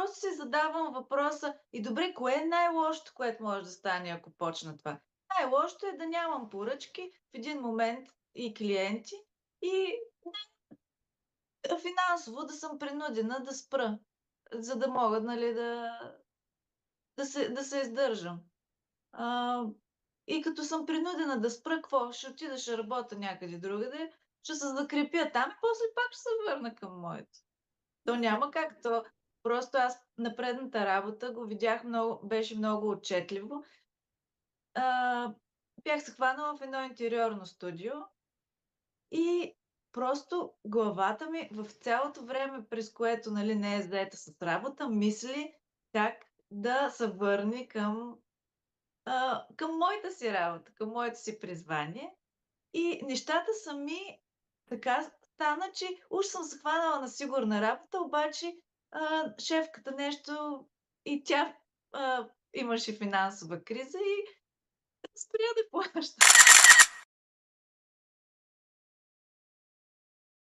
просто си задавам въпроса: и добре, кое е най-лошото, което може да стане, ако почна това? Най-лошото е да нямам поръчки в един момент и клиенти и финансово да съм принудена да спра, за да мога, нали, да се издържам. А, и като съм принудена да спра, какво? Ще отида, ще работя някъде другаде, ще се закрепя там и после пак ще се върна към моето. То няма как. Просто аз на предната работа го видях много, беше много отчетливо. А, Бях се хванала в едно интериорно студио и просто главата ми в цялото време, през което, нали, не е заета с работа, мисли как да се върне към моята си работа, към моето си призвание. И нещата сами така стана, че уж съм се хванала на сигурна работа, обаче шефката нещо и тя имаше финансова криза и спря да плаща.